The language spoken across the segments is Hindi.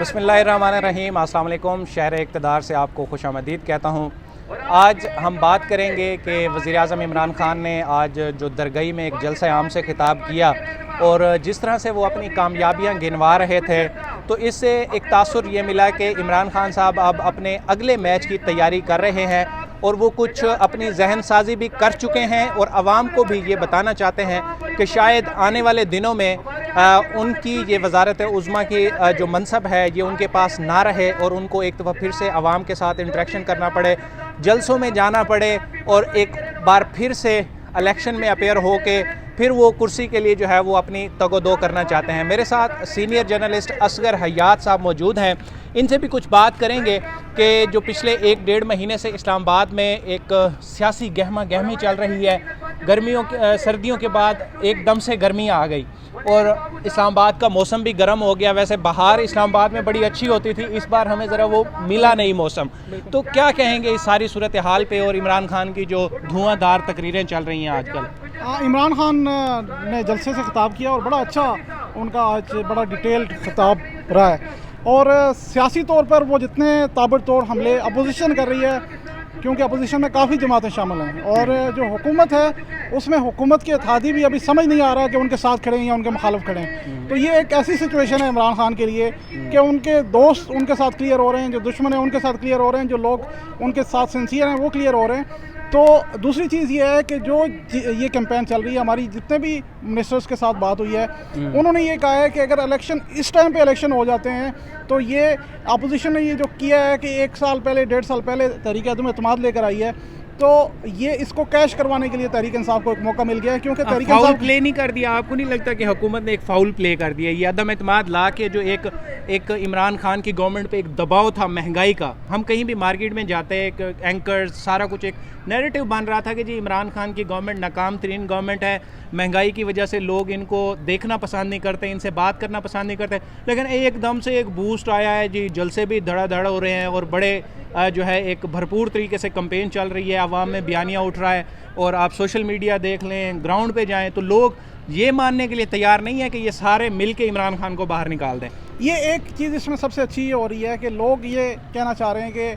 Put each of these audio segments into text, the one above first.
बिस्मिल्लाहिर्रहमानिर्रहीम। अस्सलाम वालेकुम। शहर इक़्तिदार से आपको खुशामदीद कहता हूँ। आज हम बात करेंगे कि वज़ीर-ए-आज़म इमरान ख़ान ने आज जो दरगई में एक जलसा आम से खिताब किया और जिस तरह से वो अपनी कामयाबियाँ गिनवा रहे थे, तो इससे एक तासुर ये मिला कि इमरान ख़ान साहब अब अपने अगले मैच की तैयारी कर रहे हैं और वो कुछ अपनी जहन साजी भी कर चुके हैं और आवाम को भी ये बताना चाहते हैं कि शायद आने वाले दिनों में उनकी ये वज़ारत उज़्मा की जो मनसब है ये उनके पास ना रहे और उनको एक दफ़ा फिर से आवाम के साथ इंटरेक्शन करना पड़े, जलसों में जाना पड़े और एक बार फिर से इलेक्शन में अपेयर हो के फिर वो कुर्सी के लिए जो है वो अपनी तगोदो करना चाहते हैं। मेरे साथ सीनियर जर्नलिस्ट असगर हयात साहब मौजूद हैं, इनसे भी कुछ बात करेंगे कि जो पिछले 1-1.5 महीने से इस्लामाबाद में एक सियासी गहमा गहमी चल रही है। सर्दियों के बाद एकदम से गर्मी आ गई और इस्लामाबाद का मौसम भी गर्म हो गया। वैसे बाहर इस्लामाबाद में बड़ी अच्छी होती थी, इस बार हमें ज़रा वो मिला नहीं मौसम। तो क्या कहेंगे इस सारी सूरत हाल पे और इमरान खान की जो धुआंधार तकरीरें चल रही हैं आजकल? इमरान खान ने जलसे से खिताब किया और बड़ा अच्छा उनका आज बड़ा डिटेल्ड खिताब रहा है और सियासी तौर पर वो जितने ताबड़तोड़ हमले अपोजिशन कर रही है, क्योंकि अपोजिशन में काफ़ी जमातें शामिल हैं और जो हुकूमत है उसमें हुकूमत के इत्तेहादी भी अभी समझ नहीं आ रहा कि उनके साथ खड़े हैं या उनके मुखालिफ खड़े हैं। तो ये एक ऐसी सिचुएशन है इमरान खान के लिए कि उनके दोस्त उनके साथ क्लियर हो रहे हैं, जो दुश्मन हैं उनके साथ क्लियर हो रहे हैं, जो लोग उनके साथ सिंसियर हैं वो क्लियर हो रहे हैं। तो दूसरी चीज़ ये है कि जो ये कैंपेन चल रही है, हमारी जितने भी मिनिस्टर्स के साथ बात हुई है उन्होंने ये कहा है कि अगर इलेक्शन इस टाइम पे इलेक्शन हो जाते हैं तो ये अपोजिशन ने ये जो किया है कि 1 साल पहले 1.5 साल पहले तहरीक-ए-अदम एतमाद लेकर आई है, तो ये इसको कैश करवाने के लिए तहरीक इंसाफ को एक मौका मिल गया है। क्योंकि तहरीक फाउल प्ले नहीं कर दिया? आपको नहीं लगता कि हुकूमत ने एक फाउल प्ले कर दिया? ये अदम एतमाद ला के जो एक इमरान खान की गवर्नमेंट पे एक दबाव था महंगाई का, हम कहीं भी मार्केट में जाते हैं एक एंकर्स सारा कुछ एक नैरेटिव बन रहा था कि जी इमरान खान की गवर्नमेंट नाकाम तरीन गवर्नमेंट है, महंगाई की वजह से लोग इनको देखना पसंद नहीं करते, इनसे बात करना पसंद नहीं करते। लेकिन एकदम से एक बूस्ट आया है जी, जलसे भी धड़ाधड़ हो रहे हैं और बड़े जो है एक भरपूर तरीके से कैंपेन चल रही है, आवाम में बयानियाँ उठ रहा है और आप सोशल मीडिया देख लें, ग्राउंड पे जाएं तो लोग ये मानने के लिए तैयार नहीं है कि ये सारे मिल के इमरान खान को बाहर निकाल दें। ये एक चीज़ इसमें सबसे अच्छी हो रही है कि लोग ये कहना चाह रहे हैं कि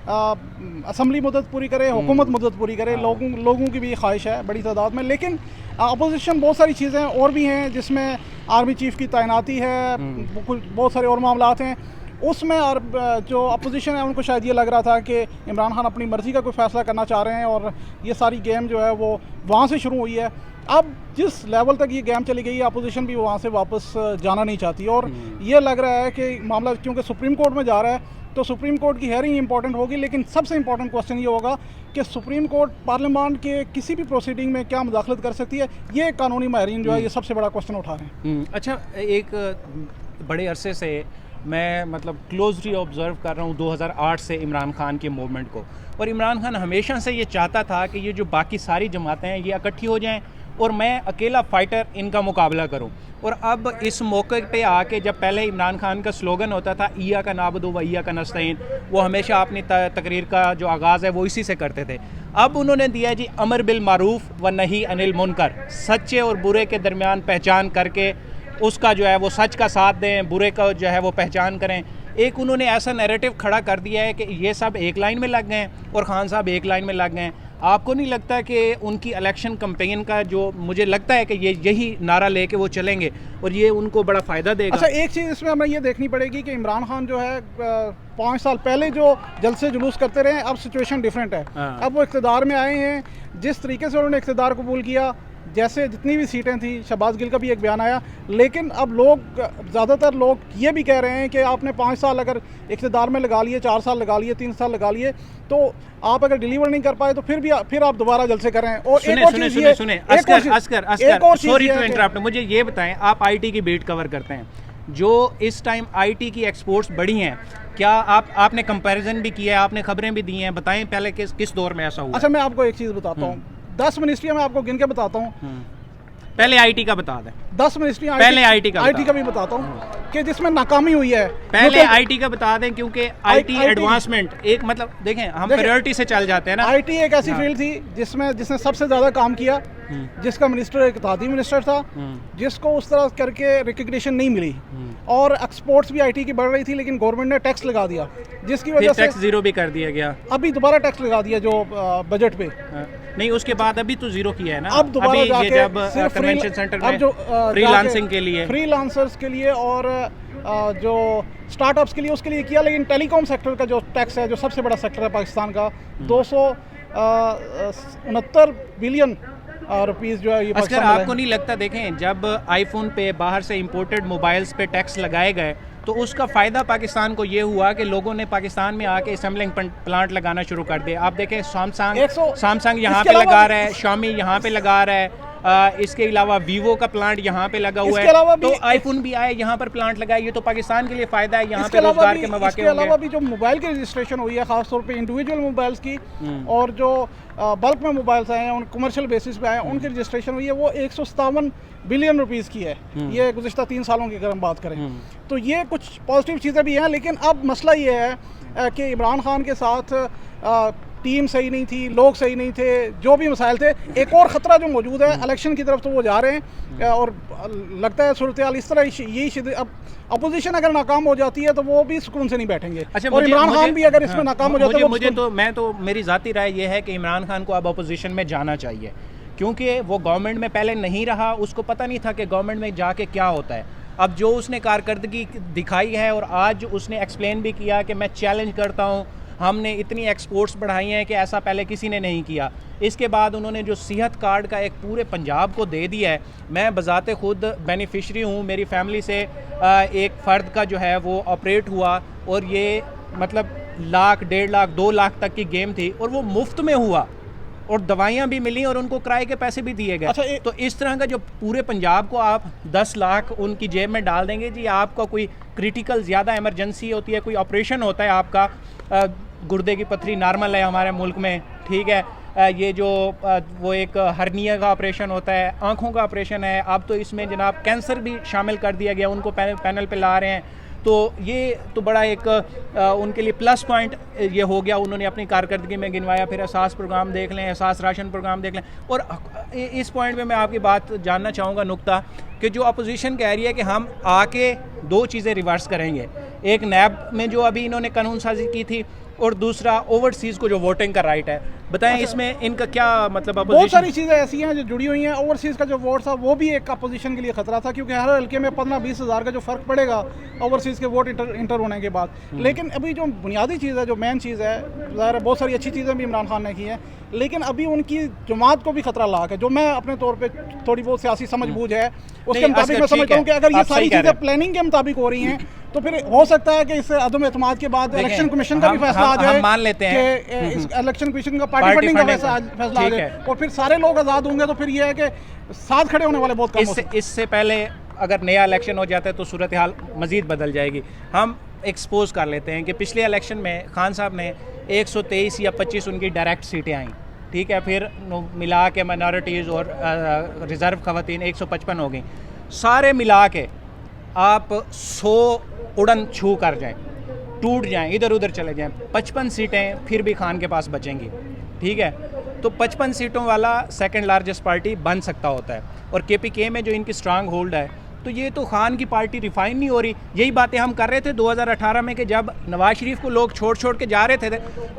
असम्बली मुद्दत पूरी करे, हुकूमत मुद्दत पूरी करे। लोगों की भी ख्वाहिश है बड़ी तादाद में, लेकिन अपोजिशन बहुत सारी चीज़ें और भी हैं जिसमें आर्मी चीफ की तैनाती है, बहुत सारे और मामलात हैं उसमें। और जो अपोजिशन है उनको शायद ये लग रहा था कि इमरान खान अपनी मर्ज़ी का कोई फ़ैसला करना चाह रहे हैं और ये सारी गेम जो है वो वहाँ से शुरू हुई है। अब जिस लेवल तक ये गेम चली गई है अपोजिशन भी वहाँ से वापस जाना नहीं चाहती और ये लग रहा है कि मामला क्योंकि सुप्रीम कोर्ट में जा रहा है तो सुप्रीम कोर्ट की हेयरिंग इंपॉर्टेंट होगी। लेकिन सबसे इंपॉर्टेंट क्वेश्चन ये होगा कि सुप्रीम कोर्ट पार्लियामेंट के किसी भी प्रोसीडिंग में क्या मुदाखलत कर सकती है। ये कानूनी माहिरीन जो है ये सबसे बड़ा क्वेश्चन उठा रहे हैं। अच्छा, एक बड़े अरसे से मैं क्लोजली ऑब्ज़र्व कर रहा हूँ 2008 से इमरान खान के मूवमेंट को, और इमरान खान हमेशा से ये चाहता था कि ये जो बाकी सारी जमातें हैं ये इकट्ठी हो जाएं और मैं अकेला फ़ाइटर इनका मुकाबला करूं। और अब इस मौके पे आके, जब पहले इमरान खान का स्लोगन होता था ईया का नाबुदु व ईया का नस्तईन, वो हमेशा अपनी तकरीर का जो आगाज़ है वो इसी से करते थे। अब उन्होंने दिया जी अमर बिल मारूफ व नही अनिल मुनकर, सच्चे और बुरे के दरमियान पहचान करके उसका जो है वो सच का साथ दें, बुरे का जो है वो पहचान करें। एक उन्होंने ऐसा नैरेटिव खड़ा कर दिया है कि ये सब एक लाइन में लग गए और खान साहब एक लाइन में लग गए। आपको नहीं लगता कि उनकी इलेक्शन कैंपेन का जो मुझे लगता है कि यही नारा लेके वो चलेंगे और ये उनको बड़ा फ़ायदा देगा? अच्छा, एक चीज़ इसमें हमें ये देखनी पड़ेगी कि इमरान खान जो है 5 साल पहले जो जलसे जुलूस करते रहे, अब सिचुएशन डिफरेंट है। अब वो इक़्तिदार में आए हैं, जिस तरीके से उन्होंने इक़्तिदार कबूल किया, जैसे जितनी भी सीटें थी, शहबाज गिल का भी एक बयान आया, लेकिन अब लोग ज़्यादातर लोग ये भी कह रहे हैं कि आपने 5 साल अगर इक़्तिदार में लगा लिए, 4 साल लगा लिए, 3 साल लगा लिए, तो आप अगर डिलीवर नहीं कर पाए तो फिर आप दोबारा जलसे करें। और सॉरी टू इंटरप्ट, मुझे ये बताएं, आप आईटी की बीट कवर करते हैं, जो इस टाइम आईटी की एक्सपोर्ट्स बढ़ी हैं, क्या आपने कंपैरिजन भी किया है, आपने खबरें भी दी हैं, बताएं पहले किस दौर में ऐसा हुआ? अच्छा, मैं आपको एक चीज़ बताता हूँ, 10 मिनिस्ट्रियाँ मैं आपको गिन के बताता हूँ। पहले आईटी का बता दें। 10 मिनिस्ट्रियाँ पहले आईटी का भी बताता हूँ। कि जिसमें नाकामी हुई है। पहले आईटी का बता दें, क्योंकि आईटी एडवांसमेंट एक मतलब देखें हम प्रायोरिटी से चल जाते हैं ना। आईटी एक ऐसी फील्ड थी जिसने सबसे ज़्यादा काम किया, जिसका मिनिस्टर एक इत्तेहादी मिनिस्टर था, जिसको उस तरह करके रिकग्निशन नहीं मिली, और एक्सपोर्ट्स भी आईटी की बढ़ रही थी, लेकिन गवर्नमेंट ने टैक्स लगा दिया, जिसकी वजह से टैक्स जीरो भी कर दिया गया। अभी दोबारा टैक्स लगा दिया जो बजट पे। नहीं, उसके बाद अभी तो जीरो किया है ना। अब दोबारा अभी जाके ये जब कन्वेंशन सेंटर में जो फ्रीलांसिंग के लिए, फ्रीलांसर्स के लिए और जो स्टार्टअप्स के लिए, उसके लिए किया। लेकिन टेलीकॉम सेक्टर का जो टैक्स है, जो सबसे बड़ा सेक्टर है पाकिस्तान का, 269 बिलियन रुपीस जो है ये अगर आपको नहीं लगता, देखें जब आईफोन पे बाहर से इंपोर्टेड मोबाइल्स पे टैक्स लगाए गए तो उसका फ़ायदा पाकिस्तान को ये हुआ कि लोगों ने पाकिस्तान में आके असेंबलिंग प्लांट लगाना शुरू कर दिया। आप देखें सैमसंग यहाँ पे लगा रहा है, Xiaomi यहाँ पे लगा रहा है, इसके अलावा वीवो का प्लांट यहाँ पे लगा हुआ है, तो आईफोन भी आए यहाँ पर प्लांट लगाए। ये तो पाकिस्तान के लिए फ़ायदा है, यहाँ पे रोजगार के मौके होंगे। इसके अलावा भी जो मोबाइल की रजिस्ट्रेशन हुई है, खासतौर पे इंडिविजुअल मोबाइल्स की, और जो बल्क में मोबाइल्स आए हैं, उन कमर्शियल बेसिस पे आए हैं, उनकी रजिस्ट्रेशन हुई है, वो 157 बिलियन रुपीस की है। ये गुज़िश्ता 3 सालों की अगर हम बात करें तो ये कुछ पॉजिटिव चीज़ें भी हैं। लेकिन अब मसला ये है कि इमरान खान के साथ टीम सही नहीं थी, लोग सही नहीं थे, जो भी मसाइल थे। एक और ख़तरा जो मौजूद है, इलेक्शन की तरफ तो वो जा रहे हैं, और लगता है सूरत हाल इस तरह यही अब अपोजिशन अगर नाकाम हो जाती है तो वो भी सुकून से नहीं बैठेंगे। अच्छा, और इमरान खान भी अगर इसमें नाकाम हो जाता है, मेरी ज़ाती राय ये है कि इमरान खान को अब अपोजिशन में जाना चाहिए, क्योंकि वो गवर्नमेंट में पहले नहीं रहा, उसको पता नहीं था कि गवर्नमेंट में जाके क्या होता है। अब जो उसने कारकर्दगी दिखाई है, और आज उसने एक्सप्लेन भी किया कि मैं चैलेंज करता हूँ, हमने इतनी एक्सपोर्ट्स बढ़ाई हैं कि ऐसा पहले किसी ने नहीं किया। इसके बाद उन्होंने जो सेहत कार्ड का एक पूरे पंजाब को दे दिया है, मैं बज़ाते खुद बेनिफिशरी हूँ, मेरी फैमिली से एक फ़र्द का जो है वो ऑपरेट हुआ, और ये मतलब लाख, 1.5 लाख, 2 लाख तक की गेम थी, और वो मुफ्त में हुआ, और दवाइयाँ भी मिली, और उनको किराए के पैसे भी दिए गए। अच्छा, तो इस तरह का जो पूरे पंजाब को आप 10 लाख उनकी जेब में डाल देंगे जी, आपका कोई क्रिटिकल ज़्यादा इमरजेंसी होती है, कोई ऑपरेशन होता है, आपका गुर्दे की पथरी नॉर्मल है हमारे मुल्क में, ठीक है, ये जो वो एक हर्निया का ऑपरेशन होता है, आँखों का ऑपरेशन है, अब तो इसमें जनाब कैंसर भी शामिल कर दिया गया, उनको पैनल पे ला रहे हैं। तो ये तो बड़ा एक उनके लिए प्लस पॉइंट ये हो गया, उन्होंने अपनी कारकर्दगी में गिनवाया। फिर एहसास प्रोग्राम देख लें, एहसास राशन प्रोग्राम देख लें। और इस पॉइंट पे मैं आपकी बात जानना चाहूँगा, नुक्ता, कि जो अपोजिशन कह रही है कि हम आके 2 चीज़ें रिवर्स करेंगे, एक नैब में जो अभी इन्होंने कानून साजी की थी, और दूसरा ओवरसीज़ को जो वोटिंग का राइट है। बताएं इसमें इनका क्या मतलब? बहुत सारी चीज़ें ऐसी हैं जो जुड़ी हुई हैं। ओवरसीज़ का जो वोट था वो भी एक अपोजिशन के लिए खतरा था, क्योंकि हर हल्के में 15-20 हज़ार का जो फ़र्क पड़ेगा ओवरसीज़ के वोट इंटर होने के बाद। लेकिन अभी जो बुनियादी चीज़ है, जो मेन चीज़ है, ज़ाहिर है बहुत सारी अच्छी चीज़ें भी इमरान खान ने की हैं, लेकिन अभी उनकी जमात को भी खतरा लाक है, जो मैं अपने तौर पे थोड़ी बहुत सियासी समझ बूझ है उसके मुताबिक मैं समझता हूँ कि अगर ये सारी चीज़ें प्लानिंग के मुताबिक हो रही हैं तो फिर हो सकता है कि इस अदम एतमाद के बाद इलेक्शन कमीशन का भी फैसला आ जाए, मान लेते हैं कि इलेक्शन कमीशन का पार्टी फंडिंग का फैसला आ जाए, और फिर सारे लोग आज़ाद होंगे, तो फिर ये है कि साथ खड़े होने वाले बहुत कम हो सकते हैं। इससे पहले अगर नया इलेक्शन हो जाता है तो सूरत हाल मज़ीद बदल जाएगी। हम एक्सपोज कर लेते हैं कि पिछले इलेक्शन में खान साहब ने 123 या 25 उनकी डायरेक्ट सीटें आईं, ठीक है, फिर मिला के माइनॉरिटीज़ और रिज़र्व खवातीन 155 हो गई। सारे मिला के आप 100 उड़न छू कर जाएं, टूट जाएं, इधर उधर चले जाएं, 55 सीटें फिर भी खान के पास बचेंगी, ठीक है। तो 55 सीटों वाला सेकंड लार्जेस्ट पार्टी बन सकता होता है, और केपीके में जो इनकी स्ट्रांग होल्ड है, तो ये तो खान की पार्टी रिफाइन नहीं हो रही। यही बातें हम कर रहे थे 2018 में कि जब नवाज शरीफ को लोग छोड़ के जा रहे थे।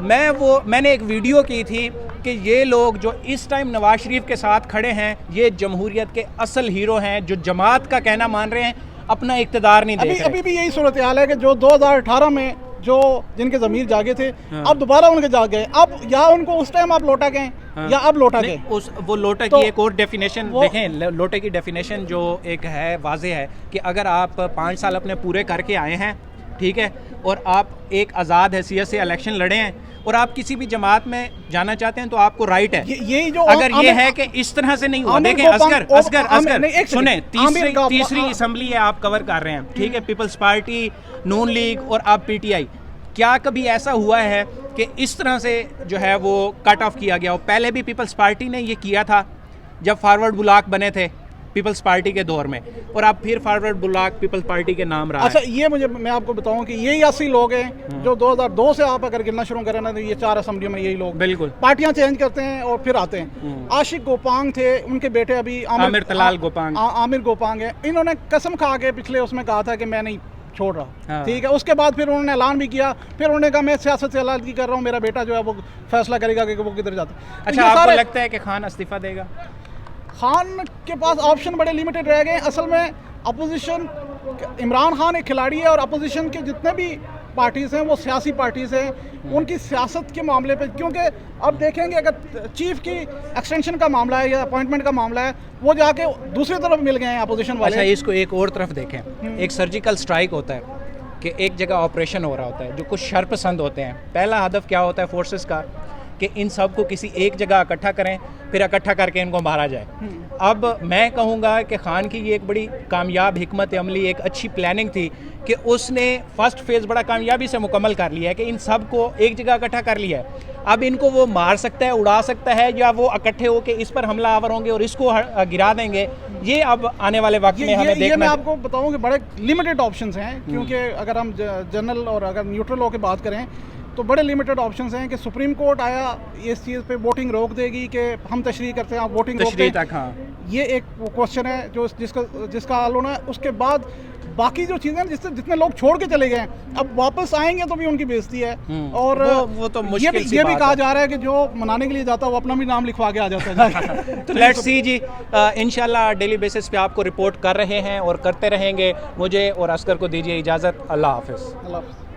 मैंने एक वीडियो की थी कि ये लोग जो इस टाइम नवाज शरीफ के साथ खड़े हैं, ये जमहूरियत के असल हीरो हैं, जो जमात का कहना मान रहे हैं, अपना इक़्तिदार नहीं देख रहे। अभी भी यही सूरत हाल है कि जो 2018 में जो जिनके ज़मीर जागे थे, अब दोबारा उनके जाग गए। अब या उनको उस टाइम आप लौटा गए, या अब लौटा गए। वो लोटा की एक और डेफिनेशन देखें, लोटे की डेफिनेशन जो एक है वाज़ेह है कि अगर आप 5 साल अपने पूरे करके आए हैं, ठीक है, और आप एक आज़ाद हैसियत से इलेक्शन लड़े हैं, और आप किसी भी जमात में जाना चाहते हैं, तो आपको राइट है। यही जो अगर ये है कि इस तरह से नहीं हुआ, देखें असगर सुने, तीसरी असम्बली है आप कवर कर रहे हैं, ठीक है, पीपल्स पार्टी, नून लीग और अब पीटीआई। क्या कभी ऐसा हुआ है कि इस तरह से जो है वो कट ऑफ किया गया हो? पहले भी पीपल्स पार्टी ने ये किया था, जब फॉरवर्ड ब्लॉक बने थे पीपल्स पार्टी के दौर में, और अब फिर फॉरवर्ड ब्लॉक पीपल्स पार्टी के नाम रहा अच्छा, है। ये मैं आपको बताऊं कि यही 80 लोग हैं जो 2002 से आप अगर गिनना शुरू करें ना, तो ये 4 असेंबलियों में यही लोग बिल्कुल। पार्टियां चेंज करते हैं और फिर आते हैं। आशिक गोपांग थे, उनके बेटे अभी आमिर तलाल गोपांग। आमिर गोपांग है। इन्होंने कसम खा के पिछले उसमें कहा था कि मैं नहीं छोड़ रहा। हाँ। ठीक है, उसके बाद फिर उन्होंने ऐलान भी किया, फिर उन्होंने कहा मैं सियासत से अलग कर रहा हूँ, मेरा बेटा जो है वो फैसला करेगा कि वो किधर जाता है। अच्छा, आपको लगता है कि खान इस्तीफा देगा? खान के पास ऑप्शन बड़े लिमिटेड रह गए। असल में अपोजिशन, इमरान खान एक खिलाड़ी है और अपोजिशन के जितने भी पार्टीज़ हैं वो सियासी पार्टीज़ हैं। उनकी सियासत के मामले पे, क्योंकि अब देखेंगे अगर चीफ की एक्सटेंशन का मामला है या अपॉइंटमेंट का मामला है, वो जाके दूसरी तरफ मिल गए हैं अपोजिशन वाले। अच्छा, इसको एक और तरफ देखें, एक सर्जिकल स्ट्राइक होता है कि एक जगह ऑपरेशन हो रहा होता है, जो कुछ शरपसंद होते हैं, पहला हदफ क्या होता है फोर्सेस का कि इन सब को किसी एक जगह इकट्ठा करें, फिर इकट्ठा करके इनको मारा जाए। अब मैं कहूँगा कि खान की ये एक बड़ी कामयाब हिकमत अमली, एक अच्छी प्लानिंग थी कि उसने फर्स्ट फेज़ बड़ा कामयाबी से मुकम्मल कर लिया है कि इन सब को एक जगह इकट्ठा कर लिया है। अब इनको वो मार सकता है, उड़ा सकता है, या वो इकट्ठे होकर इस पर हमला आवर होंगे और इसको गिरा देंगे। ये अब आने वाले वक्त में हमें देखना। ये मैं आपको बताऊं कि बड़े लिमिटेड ऑप्शंस हैं, क्योंकि अगर हम जनरल और अगर न्यूट्रल होकर बात करें तो बड़े लिमिटेड ऑप्शंस हैं कि सुप्रीम कोर्ट आया इस चीज़ पे वोटिंग रोक देगी कि हम तशरीह करते हैं, आप वोटिंग रोकते हैं। हाँ। ये एक क्वेश्चन है जो जिसका हल होना है। उसके बाद बाकी जो चीज़ें जिससे जितने लोग छोड़ के चले गए अब वापस आएंगे तो भी उनकी बेइज्जती है। और वो तो मुश्किल सी ये भी बात कहा है। जा रहा है कि जो मनाने के लिए जाता है वो अपना भी नाम लिखवा के आ जाता है। तो लेट्स सी जी, इंशाल्लाह डेली बेसिस पे आपको रिपोर्ट कर रहे हैं और करते रहेंगे। मुझे और अस्कर को दीजिए इजाज़त। अल्लाह हाफिज़। अल्लाह हाफ़िज़।